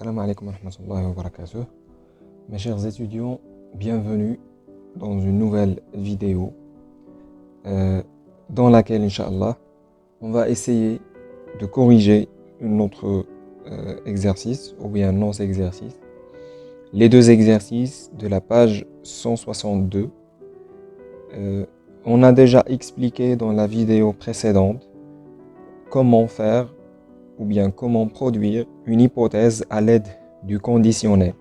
Salam alaikum wa rahmatullahi wa barakatuh. Mes chers étudiants, bienvenue dans une nouvelle vidéo dans laquelle, Inch'Allah, on va essayer de corriger notre exercice ou bien non-exercice. Les deux exercices de la page 162. On a déjà expliqué dans la vidéo précédente comment faire ou bien comment produire une hypothèse à l'aide du conditionnel.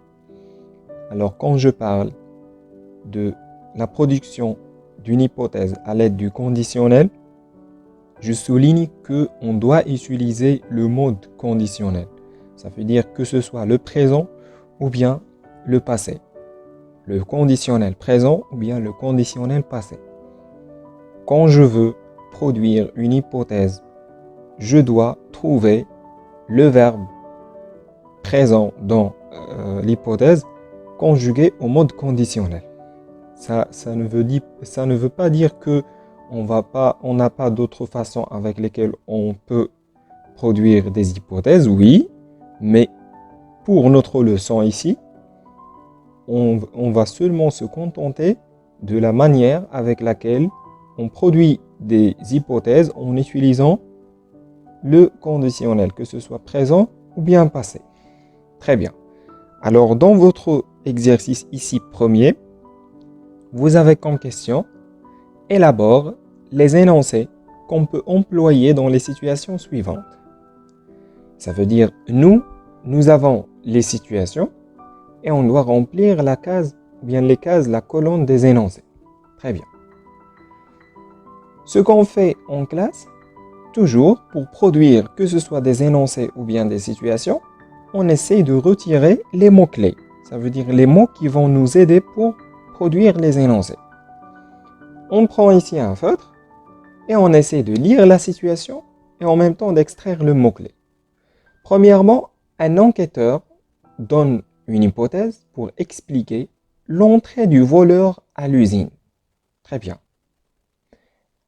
Alors quand je parle de la production d'une hypothèse à l'aide du conditionnel, je souligne qu'on doit utiliser le mode conditionnel. Ça veut dire que ce soit le présent ou bien le passé. Le conditionnel présent ou bien le conditionnel passé. Quand je veux produire une hypothèse, je dois trouver le verbe présent dans l'hypothèse conjugué au mode conditionnel. Ça ne veut pas dire que on n'a pas d'autres façons avec lesquelles on peut produire des hypothèses, oui, mais pour notre leçon ici, on va seulement se contenter de la manière avec laquelle on produit des hypothèses en utilisant le conditionnel, que ce soit présent ou bien passé. Très bien. Alors, dans votre exercice ici premier, vous avez comme question, élabore les énoncés qu'on peut employer dans les situations suivantes. Ça veut dire, nous avons les situations et on doit remplir la case, ou bien les cases, la colonne des énoncés. Très bien. Ce qu'on fait en classe, toujours pour produire que ce soit des énoncés ou bien des situations, on essaye de retirer les mots-clés. Ça veut dire les mots qui vont nous aider pour produire les énoncés. On prend ici un feutre et on essaie de lire la situation et en même temps d'extraire le mot-clé. Premièrement, un enquêteur donne une hypothèse pour expliquer l'entrée du voleur à l'usine. Très bien.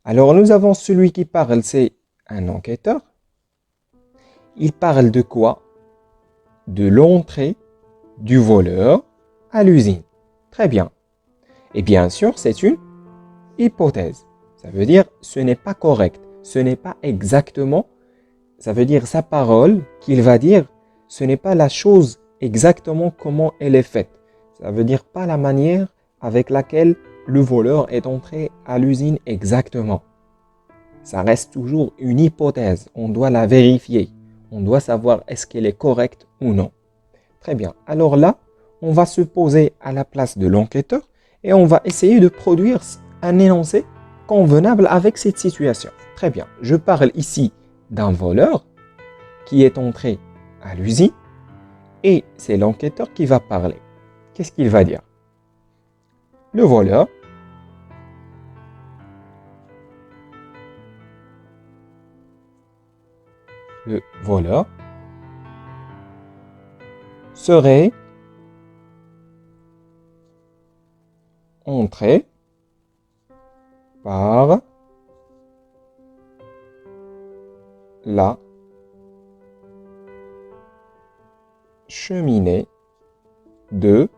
Alors nous avons celui qui parle, c'est un enquêteur. Il parle de quoi? De l'entrée du voleur à l'usine. Très bien. Et bien sûr, c'est une hypothèse. Ça veut dire ce n'est pas correct. Ce n'est pas exactement. Ça veut dire sa parole qu'il va dire, ce n'est pas la chose exactement comment elle est faite. Ça veut dire pas la manière avec laquelle le voleur est entré à l'usine exactement. Ça reste toujours une hypothèse. On doit la vérifier. On doit savoir est-ce qu'elle est correcte ou non. Très bien. Alors là, on va se poser à la place de l'enquêteur et on va essayer de produire un énoncé convenable avec cette situation. Très bien. Je parle ici d'un voleur qui est entré à l'usine et c'est l'enquêteur qui va parler. Qu'est-ce qu'il va dire? Le voleur serait entré par la cheminée de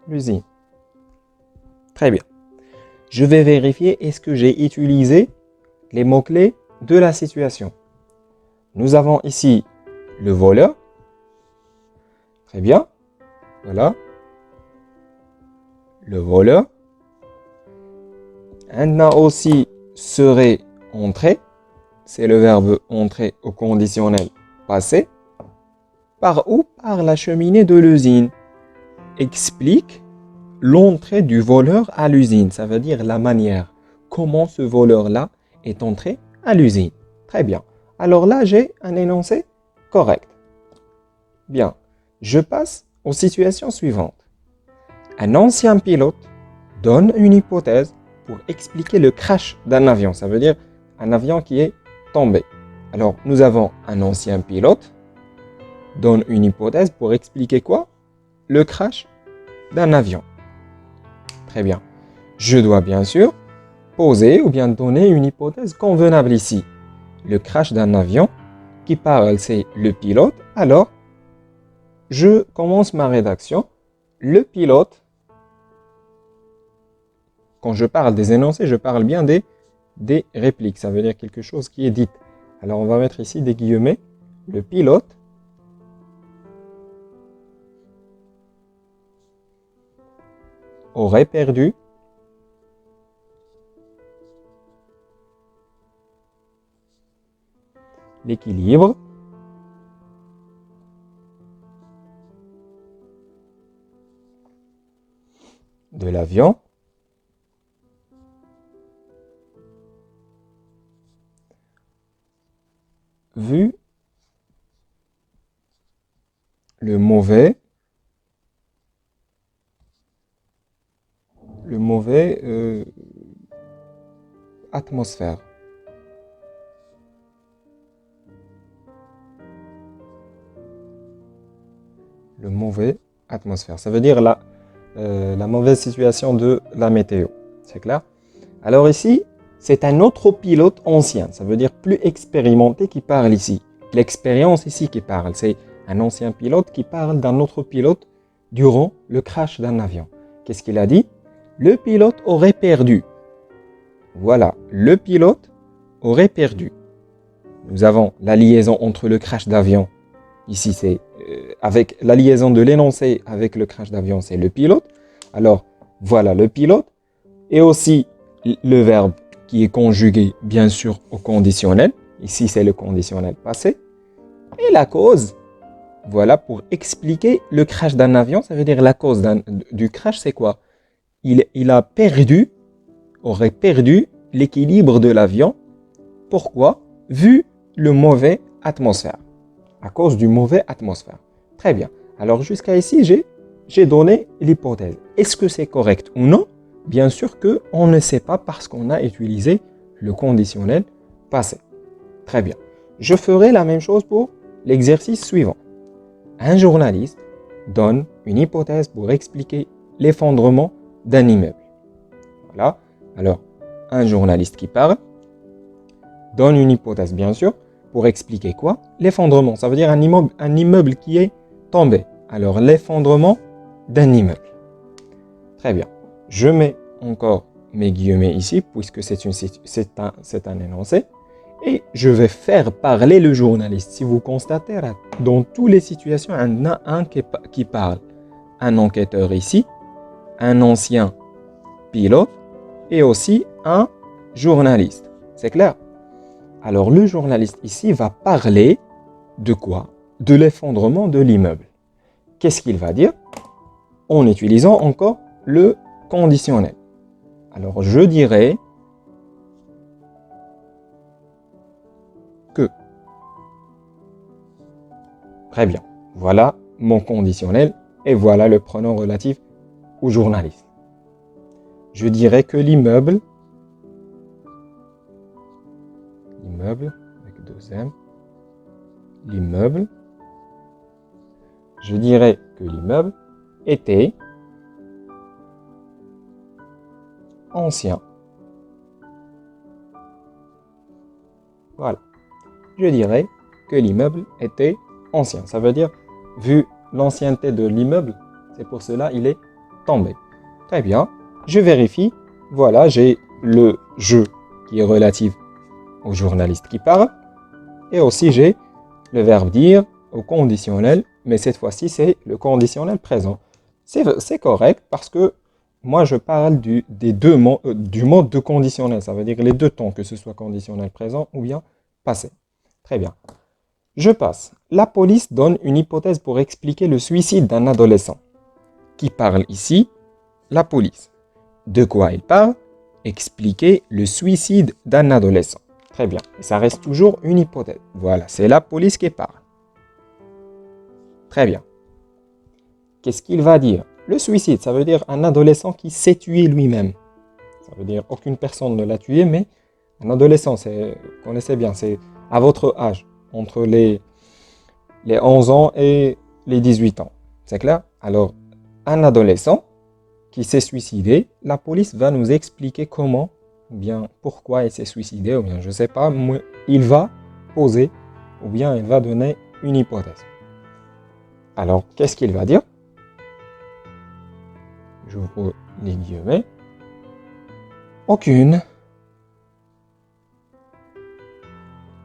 l'usine. Très bien. Je vais vérifier est-ce que j'ai utilisé les mots-clés de la situation. Nous avons ici le voleur. Très bien. Voilà. Le voleur. On a aussi serait entré. C'est le verbe entrer au conditionnel passé. Par où? Par la cheminée de l'usine. Explique l'entrée du voleur à l'usine. Ça veut dire la manière. Comment ce voleur-là est entré à l'usine. Très bien. Alors là, j'ai un énoncé correct. Bien. Je passe aux situations suivantes. Un ancien pilote donne une hypothèse pour expliquer le crash d'un avion. Ça veut dire un avion qui est tombé. Alors, nous avons un ancien pilote donne une hypothèse pour expliquer quoi? Le crash d'un avion. Très bien. Je dois bien sûr poser ou bien donner une hypothèse convenable ici. Le crash d'un avion qui parle, c'est le pilote. Alors, je commence ma rédaction. Le pilote, quand je parle des énoncés, je parle bien des répliques. Ça veut dire quelque chose qui est dit. Alors, on va mettre ici des guillemets. Le pilote aurait perdu l'équilibre de l'avion vu le mauvais atmosphère. Le mauvais atmosphère. Ça veut dire la mauvaise situation de la météo. C'est clair? Alors ici, c'est un autre pilote ancien. Ça veut dire plus expérimenté qui parle ici. L'expérience ici qui parle. C'est un ancien pilote qui parle d'un autre pilote durant le crash d'un avion. Qu'est-ce qu'il a dit? Le pilote aurait perdu. Voilà, le pilote aurait perdu. Nous avons la liaison entre le crash d'avion. Ici, c'est avec la liaison de l'énoncé avec le crash d'avion, c'est le pilote. Alors, voilà le pilote. Et aussi le verbe qui est conjugué, bien sûr, au conditionnel. Ici, c'est le conditionnel passé. Et la cause, voilà, pour expliquer le crash d'un avion, ça veut dire la cause du crash, c'est quoi? Il a perdu, aurait perdu l'équilibre de l'avion. Pourquoi? Vu le mauvais atmosphère. À cause du mauvais atmosphère. Très bien. Alors jusqu'à ici, j'ai donné l'hypothèse. Est-ce que c'est correct ou non? Bien sûr qu'on ne sait pas parce qu'on a utilisé le conditionnel passé. Très bien. Je ferai la même chose pour l'exercice suivant. Un journaliste donne une hypothèse pour expliquer l'effondrement d'un immeuble. Voilà. Alors, un journaliste qui parle donne une hypothèse, bien sûr, pour expliquer quoi? L'effondrement. Ça veut dire un immeuble qui est tombé. Alors, l'effondrement d'un immeuble. Très bien. Je mets encore mes guillemets ici, puisque c'est un énoncé. Et je vais faire parler le journaliste. Si vous constatez, dans toutes les situations, il y en a un qui parle. Un enquêteur ici, un ancien pilote et aussi un journaliste. C'est clair? Alors, le journaliste ici va parler de quoi? De l'effondrement de l'immeuble. Qu'est-ce qu'il va dire? En utilisant encore le conditionnel. Alors, je dirais que. Très bien. Voilà mon conditionnel et voilà le pronom relatif au journaliste. Je dirais que l'immeuble, avec deux M, l'immeuble, je dirais que l'immeuble était ancien. Voilà. Je dirais que l'immeuble était ancien. Ça veut dire, vu l'ancienneté de l'immeuble, c'est pour cela il est tombé. Très bien. Je vérifie. Voilà, j'ai le « je » qui est relatif au journaliste qui parle. Et aussi, j'ai le verbe dire au conditionnel. Mais cette fois-ci, c'est le conditionnel présent. C'est correct parce que moi, je parle du mode de conditionnel. Ça veut dire les deux temps, que ce soit conditionnel présent ou bien passé. Très bien. Je passe. La police donne une hypothèse pour expliquer le suicide d'un adolescent. Qui parle ici? La police. De quoi il parle? Expliquer le suicide d'un adolescent. Très bien. Et ça reste toujours une hypothèse. Voilà, c'est la police qui parle. Très bien. Qu'est-ce qu'il va dire? Le suicide, ça veut dire un adolescent qui s'est tué lui-même. Ça veut dire aucune personne ne l'a tué, mais un adolescent, vous connaissez bien, c'est à votre âge, entre les 11 ans et les 18 ans. C'est clair? Alors, un adolescent qui s'est suicidé, la police va nous expliquer comment, ou bien pourquoi il s'est suicidé, ou bien je ne sais pas, il va poser ou bien il va donner une hypothèse. Alors, qu'est-ce qu'il va dire? J'ouvre les guillemets. Aucune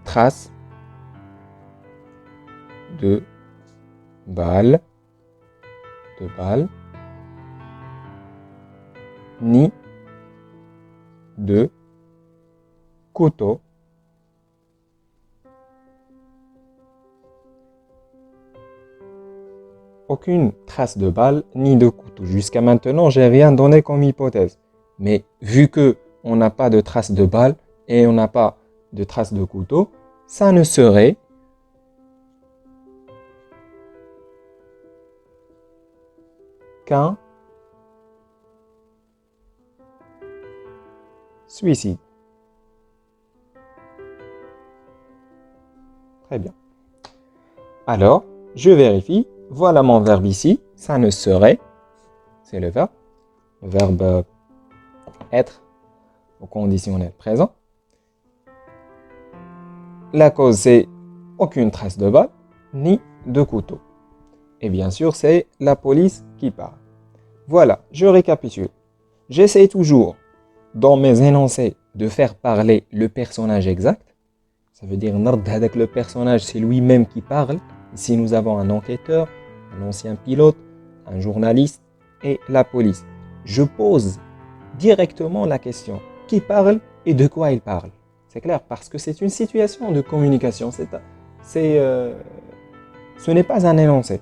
trace de balle, ni de couteau aucune trace de balle ni de couteau. Jusqu'à maintenant, j'ai rien donné comme hypothèse. Mais vu que on n'a pas de trace de balle et on n'a pas de trace de couteau, ça ne serait qu'un suicide. Très bien. Alors, je vérifie. Voilà mon verbe ici. Ça ne serait, c'est le verbe être au conditionnel présent. La cause, c'est aucune trace de balle ni de couteau. Et bien sûr, c'est la police qui parle. Voilà, je récapitule. J'essaie toujours, dans mes énoncés, de faire parler le personnage exact. Ça veut dire que le personnage, c'est lui-même qui parle. Ici, nous avons un enquêteur, un ancien pilote, un journaliste et la police. Je pose directement la question. Qui parle et de quoi il parle? C'est clair, parce que c'est une situation de communication. Ce n'est pas un énoncé.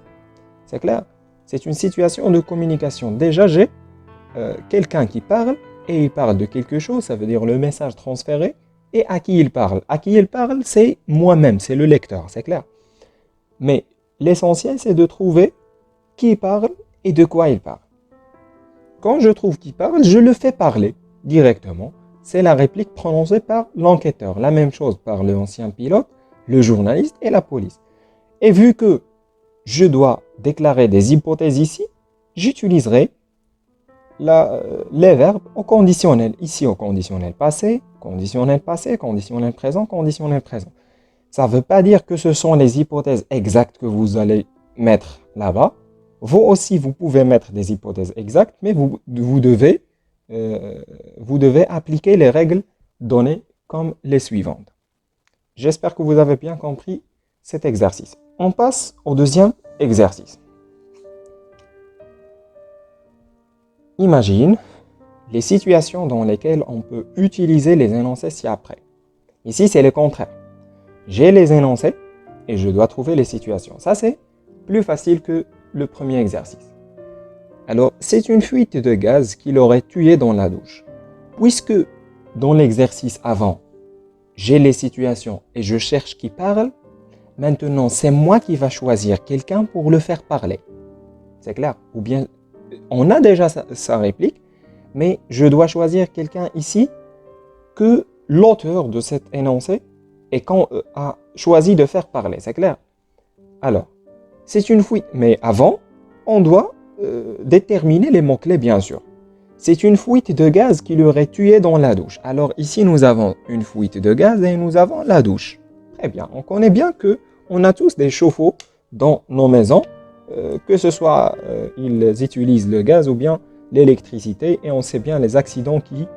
C'est clair? C'est une situation de communication. Déjà, j'ai quelqu'un qui parle et il parle de quelque chose, ça veut dire le message transféré, et à qui il parle. À qui il parle, c'est moi-même, c'est le lecteur, c'est clair. Mais l'essentiel, c'est de trouver qui parle et de quoi il parle. Quand je trouve qui parle, je le fais parler directement. C'est la réplique prononcée par l'enquêteur. La même chose par l'ancien pilote, le journaliste et la police. Et vu que je dois déclarer des hypothèses ici, j'utiliserai les verbes au conditionnel. Ici au conditionnel passé, conditionnel passé, conditionnel présent, conditionnel présent. Ça ne veut pas dire que ce sont les hypothèses exactes que vous allez mettre là-bas. Vous aussi, vous pouvez mettre des hypothèses exactes, mais vous devez appliquer les règles données comme les suivantes. J'espère que vous avez bien compris cet exercice. On passe au deuxième exercice. Imagine les situations dans lesquelles on peut utiliser les énoncés ci-après. Ici, c'est le contraire. J'ai les énoncés et je dois trouver les situations. Ça, c'est plus facile que le premier exercice. Alors, c'est une fuite de gaz qui l'aurait tué dans la douche. Puisque dans l'exercice avant, j'ai les situations et je cherche qui parle, maintenant, c'est moi qui va choisir quelqu'un pour le faire parler. C'est clair? Ou bien, on a déjà sa réplique, mais je dois choisir quelqu'un ici que l'auteur de cet énoncé a choisi de faire parler. C'est clair? Alors, c'est une fuite, mais avant, on doit déterminer les mots-clés, bien sûr. C'est une fuite de gaz qui l'aurait tué dans la douche. Alors ici, nous avons une fuite de gaz et nous avons la douche. Très bien, on connaît bien que on a tous des chauffe-eau dans nos maisons, que ce soit ils utilisent le gaz ou bien l'électricité, et on sait bien les accidents qui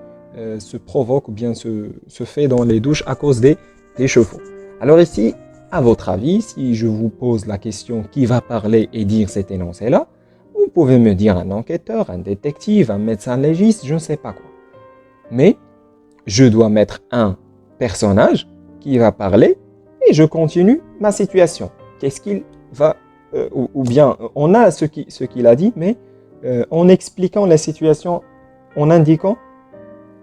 se provoquent ou bien se fait dans les douches à cause des chauffe-eau. Alors ici, à votre avis, si je vous pose la question qui va parler et dire cet énoncé-là, vous pouvez me dire un enquêteur, un détective, un médecin légiste, je ne sais pas quoi. Mais je dois mettre un personnage qui va parler et je continue ma situation. Qu'est-ce qu'il va... ou bien on a ce qu'il a dit, mais en expliquant la situation, en indiquant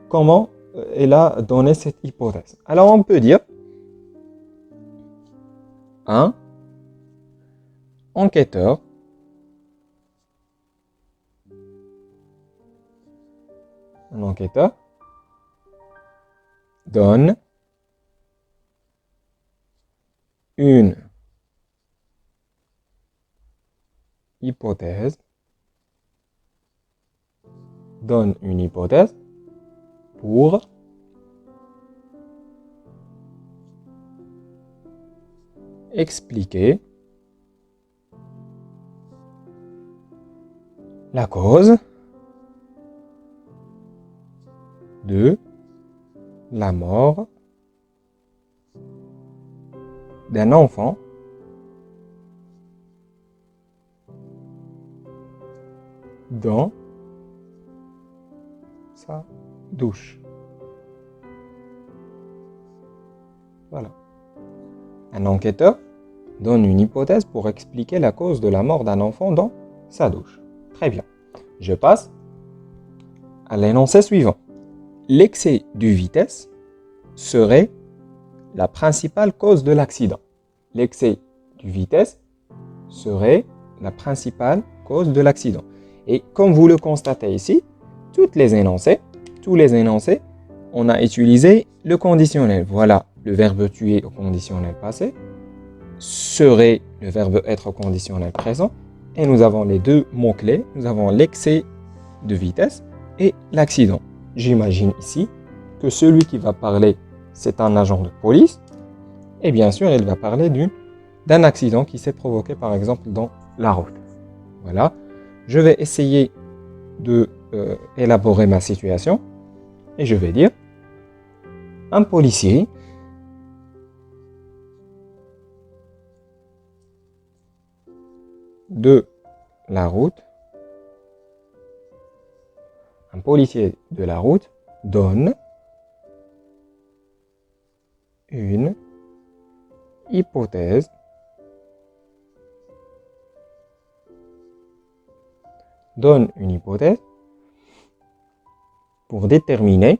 comment il a donné cette hypothèse. Alors on peut dire un enquêteur donne une hypothèse pour expliquer la cause de la mort d'un enfant dans sa douche. Voilà. Un enquêteur donne une hypothèse pour expliquer la cause de la mort d'un enfant dans sa douche. Très bien. Je passe à l'énoncé suivant. L'excès de vitesse serait la principale cause de l'accident. L'excès de vitesse serait la principale cause de l'accident. Et comme vous le constatez ici, tous les énoncés, on a utilisé le conditionnel. Voilà le verbe tuer au conditionnel passé, serait le verbe être au conditionnel présent, et nous avons les deux mots-clés, nous avons l'excès de vitesse et l'accident. J'imagine ici que celui qui va parler, c'est un agent de police, et bien sûr, il va parler d'un accident qui s'est provoqué par exemple dans la route. Voilà, je vais essayer de élaborer ma situation et je vais dire un policier de la route, donne une hypothèse pour déterminer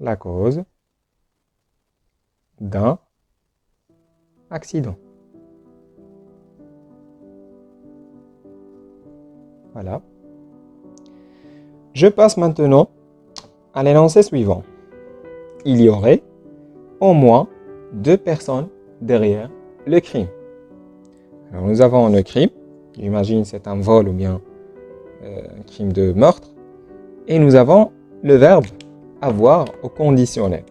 la cause d'un accident. Voilà. Je passe maintenant à l'énoncé suivant. Il y aurait au moins 2 personnes derrière le crime. Alors nous avons le crime, j'imagine c'est un vol ou bien un crime de meurtre, et nous avons le verbe avoir au conditionnel.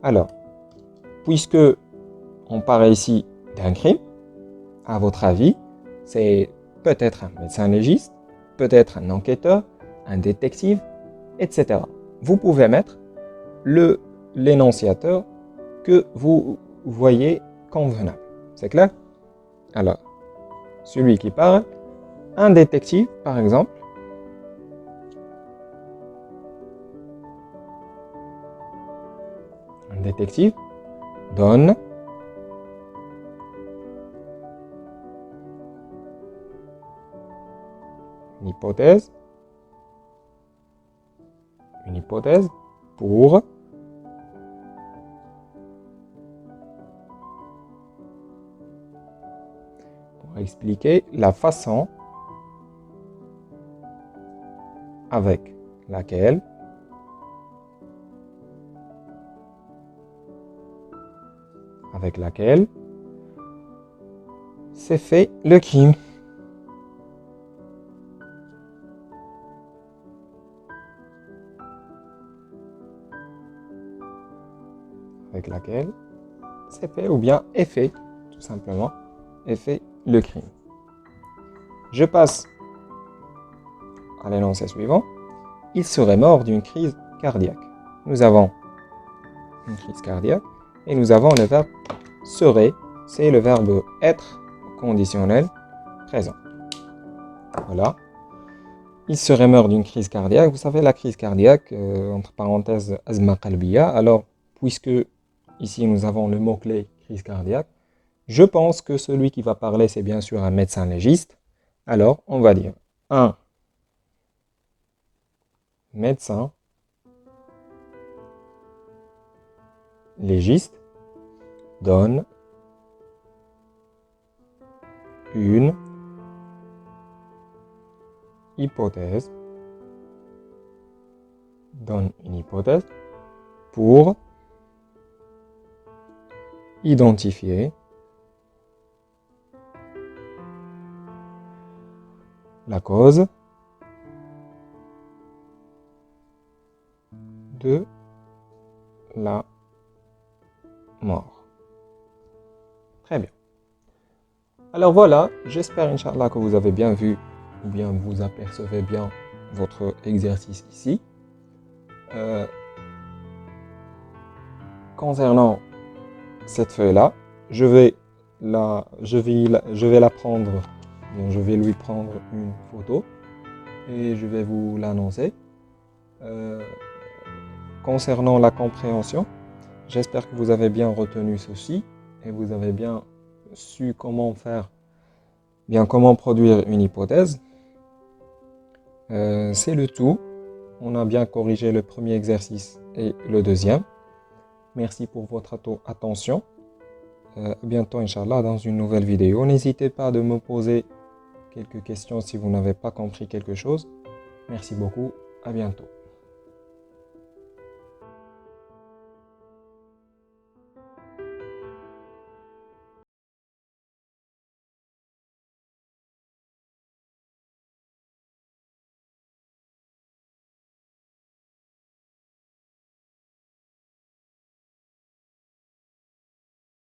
Alors, puisque on parle ici d'un crime, à votre avis, c'est peut-être un médecin légiste, peut-être un enquêteur, un détective, etc. Vous pouvez mettre l'énonciateur que vous voyez convenable. C'est clair? Alors, celui qui parle, un détective par exemple, donne une hypothèse pour expliquer la façon avec laquelle s'est fait le crime. Avec laquelle s'est fait ou bien est fait, tout simplement, est fait le crime. Je passe à l'énoncé suivant. Il serait mort d'une crise cardiaque. Nous avons une crise cardiaque et nous avons le verbe serait, c'est le verbe être conditionnel présent. Voilà. Il serait mort d'une crise cardiaque. Vous savez, la crise cardiaque, entre parenthèses, azma qalbiya. Alors, puisque ici nous avons le mot-clé crise cardiaque, je pense que celui qui va parler, c'est bien sûr un médecin légiste. Alors, on va dire un médecin légiste donne une hypothèse pour identifier la cause de la mort. Très bien. Alors voilà, j'espère, Inch'Allah, que vous avez bien vu ou bien vous apercevez bien votre exercice ici. Concernant cette feuille-là, je vais la prendre, bien, je vais lui prendre une photo et je vais vous l'annoncer. Concernant la compréhension, j'espère que vous avez bien retenu ceci et vous avez bien su comment faire, bien comment produire une hypothèse. C'est le tout. On a bien corrigé le premier exercice et le deuxième. Merci pour votre attention. À bientôt, Inch'Allah, dans une nouvelle vidéo. N'hésitez pas de me poser quelques questions si vous n'avez pas compris quelque chose. Merci beaucoup. À bientôt.